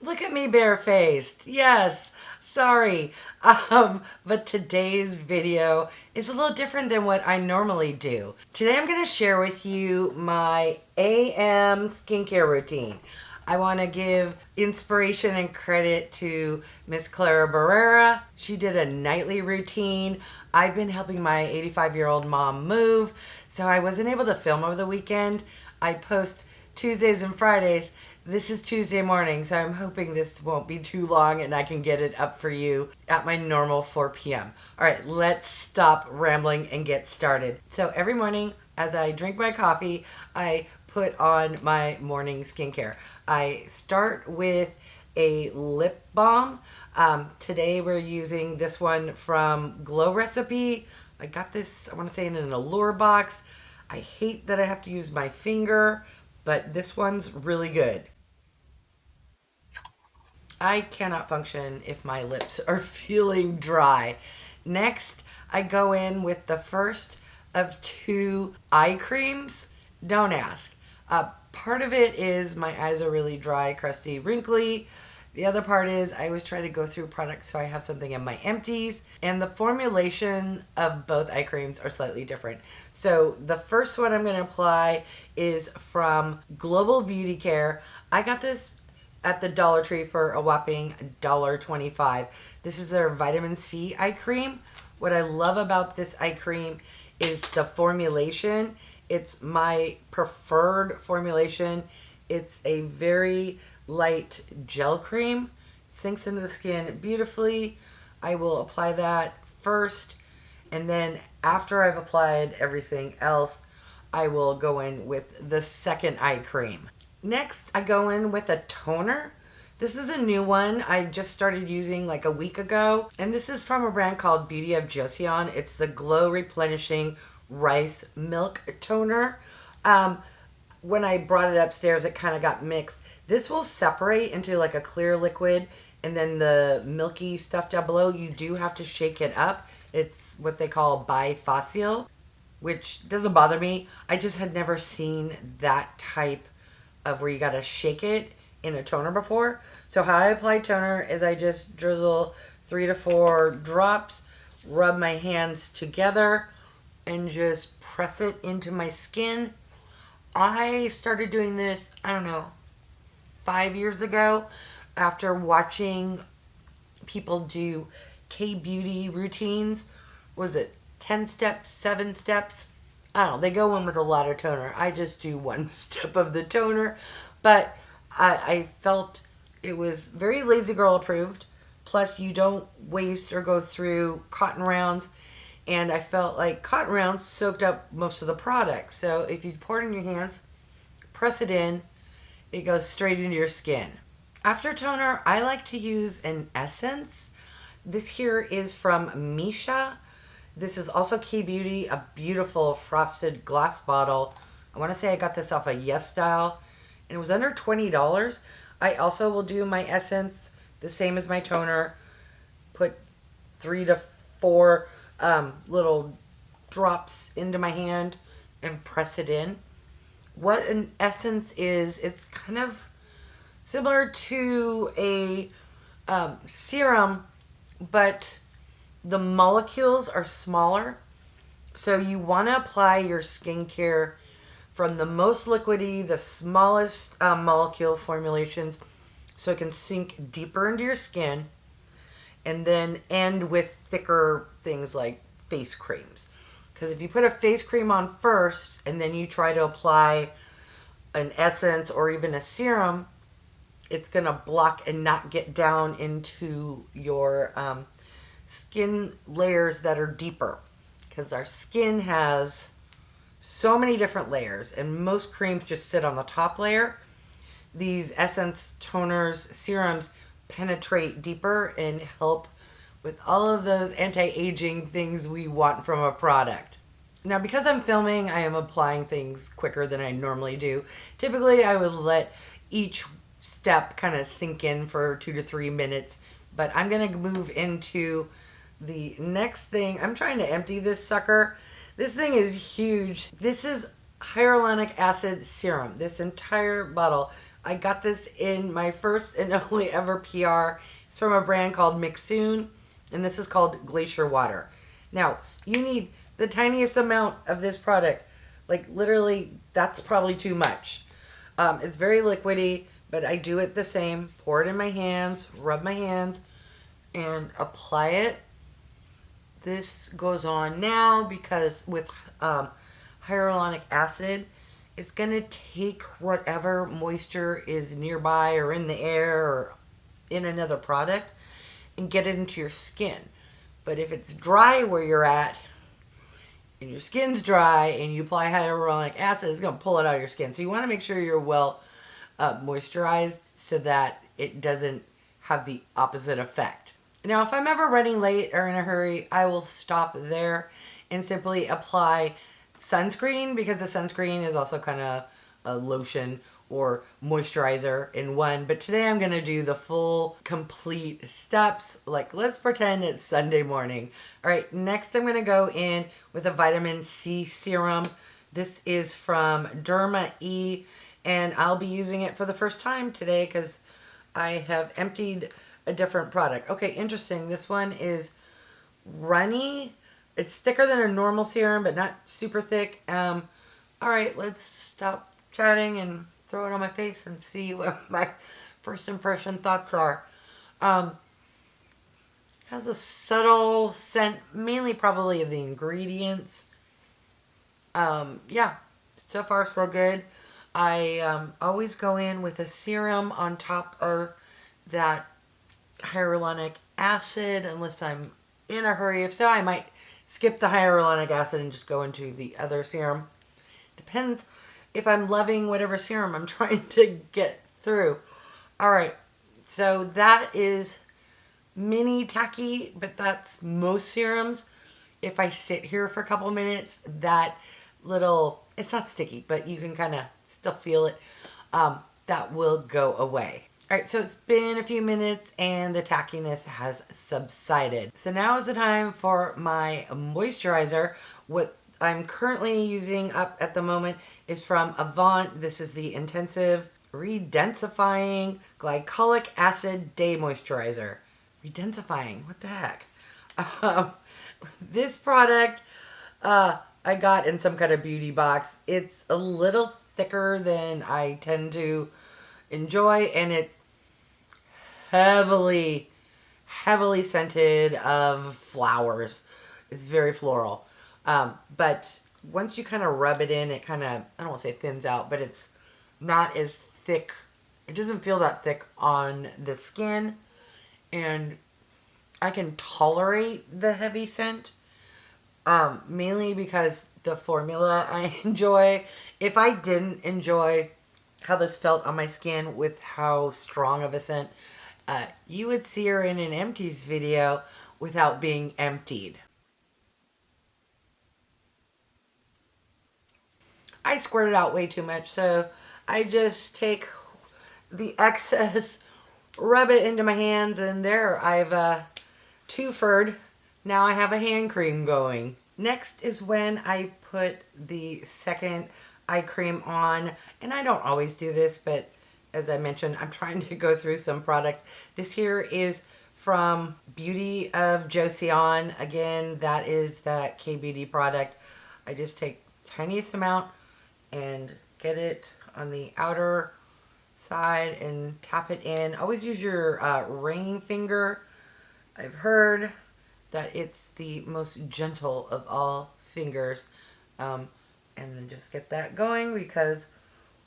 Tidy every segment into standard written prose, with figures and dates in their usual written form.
Look at me barefaced. Yes, sorry. But today's video is a little different than what I normally do. Today I'm going to share with you my AM skincare routine. I want to give inspiration and credit to Miss Clara Barrera. She did a nightly routine. I've been helping my 85-year-old mom move, so I wasn't able to film over the weekend. I post Tuesdays and Fridays. This is Tuesday morning, so I'm hoping this won't be too long and I can get it up for you at my normal 4 p.m. All right, let's stop rambling and get started. So every morning as I drink my coffee, I put on my morning skincare. I start with a lip balm. Today we're using this one from Glow Recipe. I got this, I want to say, in an Allure box. I hate that I have to use my finger, but this one's really good. I cannot function if my lips are feeling dry. Next, I go in with the first of two eye creams. Don't ask. Part of it is my eyes are really dry, crusty, wrinkly. The other part is I always try to go through products so I have something in my empties. And the formulation of both eye creams are slightly different. So the first one I'm going to apply is from Global Beauty Care. I got this at the Dollar Tree for a whopping $1.25. This is their vitamin C eye cream. What I love about this eye cream is the formulation. It's my preferred formulation. It's a very light gel cream. Sinks into the skin beautifully. I will apply that first, and then after I've applied everything else, I will go in with the second eye cream. Next, I go in with a toner. This is a new one I just started using like a week ago. And this is from a brand called Beauty of Joseon. It's the Glow Replenishing Rice Milk Toner. When I brought it upstairs, it kind of got mixed. This will separate into like a clear liquid, and then the milky stuff down below, you do have to shake it up. It's what they call bifacial, which doesn't bother me. I just had never seen that type of where you gotta shake it in a toner before. So how I apply toner is I just drizzle 3 to 4 drops, rub my hands together, and just press it into my skin. I started doing this, I don't know, 5 years ago after watching people do K-beauty routines. Was it 10 steps, 7 steps? I don't know. They go in with a lot of toner. I just do one step of the toner. But I felt it was very Lazy Girl approved. Plus, you don't waste or go through cotton rounds. And I felt like cotton rounds soaked up most of the product. So if you pour it in your hands, press it in, it goes straight into your skin. After toner, I like to use an essence. This here is from MISSHA. This is also K-Beauty, a beautiful frosted glass bottle. I want to say I got this off a Yes Style, and it was under $20. I also will do my essence the same as my toner. Put 3 to 4 little drops into my hand and press it in. What an essence is, it's kind of similar to a serum, but the molecules are smaller. So you want to apply your skincare from the most liquidy, the smallest molecule formulations, so it can sink deeper into your skin, and then end with thicker things like face creams. Because if you put a face cream on first and then you try to apply an essence or even a serum, it's going to block and not get down into your skin layers that are deeper. Because our skin has so many different layers, and most creams just sit on the top layer. These essence, toners, serums penetrate deeper and help with all of those anti-aging things we want from a product. Now, because I'm filming, I am applying things quicker than I normally do. Typically, I would let each step kind of sink in for 2 to 3 minutes, but I'm going to move into the next thing. I'm trying to empty this sucker. This thing is huge. This is hyaluronic acid serum. This entire bottle. I got this in my first and only ever PR. It's from a brand called MIXSOON, and this is called Glacier water. Now, you need the tiniest amount of this product. Like, literally, that's probably too much. It's very liquidy, but I do it the same. Pour it in my hands, rub my hands, and apply it. This goes on now because with hyaluronic acid, it's going to take whatever moisture is nearby or in the air or in another product and get it into your skin. But if it's dry where you're at and your skin's dry and you apply hyaluronic acid, it's going to pull it out of your skin. So you want to make sure you're well moisturized so that it doesn't have the opposite effect. Now, if I'm ever running late or in a hurry, I will stop there and simply apply sunscreen, because the sunscreen is also kind of a lotion or moisturizer in one. But today I'm going to do the full complete steps. Like, let's pretend it's Sunday morning. All right, next I'm going to go in with a vitamin C serum. This is from DERMA E, and I'll be using it for the first time today because I have emptied a different product. Okay, interesting. This one is runny. It's thicker than a normal serum, but not super thick. All right, let's stop chatting and throw it on my face and see what my first impression thoughts are. Has a subtle scent, mainly probably of the ingredients. Yeah, so far so good. I always go in with a serum on top of that hyaluronic acid unless I'm in a hurry. If so, I might skip the hyaluronic acid and just go into the other serum. Depends if I'm loving whatever serum I'm trying to get through. All right, so that is mini tacky, but that's most serums. If I sit here for a couple minutes, that little, it's not sticky, but you can kind of still feel it, that will go away. All right, so it's been a few minutes and the tackiness has subsided. So now is the time for my moisturizer. What I'm currently using up at the moment is from AVANT. This is the Intensive Redensifying Glycolic Acid Day Moisturizer. Redensifying, what the heck? This product I got in some kind of beauty box. It's a little thicker than I tend to enjoy, and it's heavily scented of flowers. It's very floral. But once you kind of rub it in, it kind of, I don't want to say thins out, but it's not as thick. It doesn't feel that thick on the skin, and I can tolerate the heavy scent, mainly because the formula I enjoy. If I didn't enjoy how this felt on my skin with how strong of a scent, you would see her in an empties video without being emptied. I squirted out way too much, so I just take the excess, rub it into my hands, and there I've twofered. Now I have a hand cream going. Next is when I put the second eye cream on, and I don't always do this, but as I mentioned, I'm trying to go through some products. This here is from Beauty of Joseon. Again, that is that K-Beauty product. I just take the tiniest amount and get it on the outer side and tap it in. Always use your ring finger. I've heard that it's the most gentle of all fingers. And then just get that going, because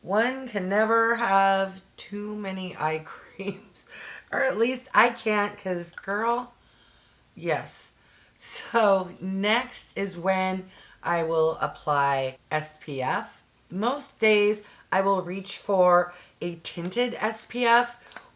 one can never have too many eye creams. Or at least I can't, because girl, yes. So next is when I will apply SPF. Most days I will reach for a tinted SPF,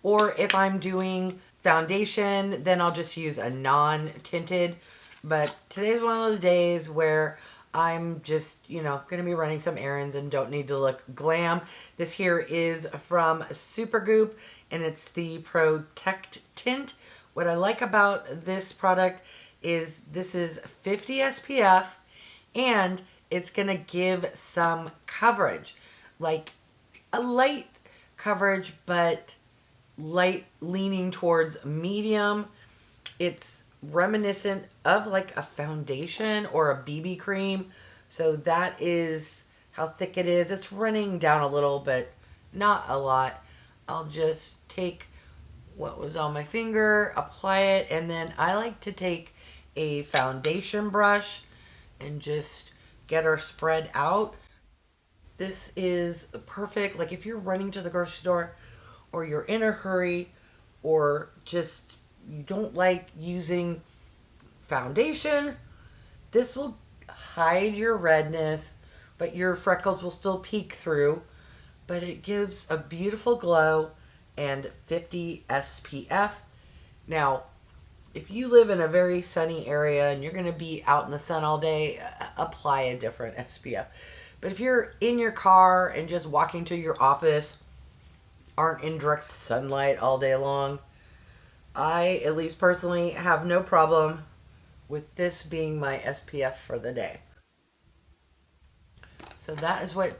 or if I'm doing foundation, then I'll just use a non-tinted. But today's one of those days where I'm just, going to be running some errands and don't need to look glam. This here is from SUPERGOOP, and it's the Protec tint. What I like about this product is this is 50 SPF, and it's going to give some coverage. Like a light coverage, but light leaning towards medium. It's reminiscent of like a foundation or a BB cream. So that is how thick it is. It's running down a little, but not a lot. I'll just take what was on my finger, apply it, and then I like to take a foundation brush and just get her spread out. This is perfect, like if you're running to the grocery store or you're in a hurry or just you don't like using foundation, this will hide your redness, but your freckles will still peek through, but it gives a beautiful glow and 50 SPF. Now, if you live in a very sunny area and you're going to be out in the sun all day, apply a different SPF. But if you're in your car and just walking to your office, aren't in direct sunlight all day long, I, at least personally, have no problem with this being my SPF for the day. So that is what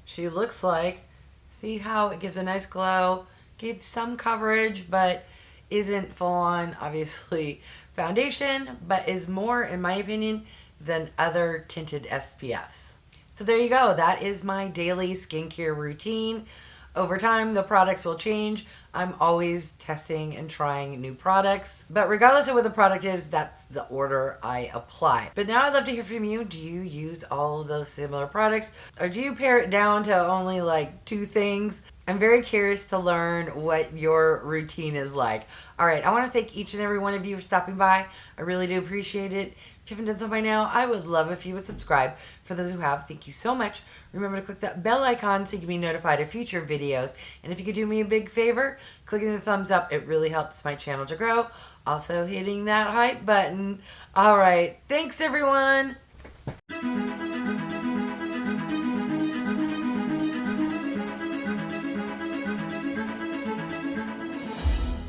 she looks like. See how it gives a nice glow, gives some coverage, but isn't full on, obviously, foundation, but is more, in my opinion, than other tinted SPFs. So there you go. That is my daily skincare routine. Over time, the products will change. I'm always testing and trying new products. But regardless of what the product is, that's the order I apply. But now I'd love to hear from you. Do you use all of those similar products? Or do you pare it down to only like 2 things? I'm very curious to learn what your routine is like. All right, I want to thank each and every one of you for stopping by. I really do appreciate it. If you haven't done so by now, I would love if you would subscribe. For those who have, thank you so much. Remember to click that bell icon so you can be notified of future videos. And if you could do me a big favor, clicking the thumbs up, it really helps my channel to grow. Also hitting that hype button. All right, thanks everyone.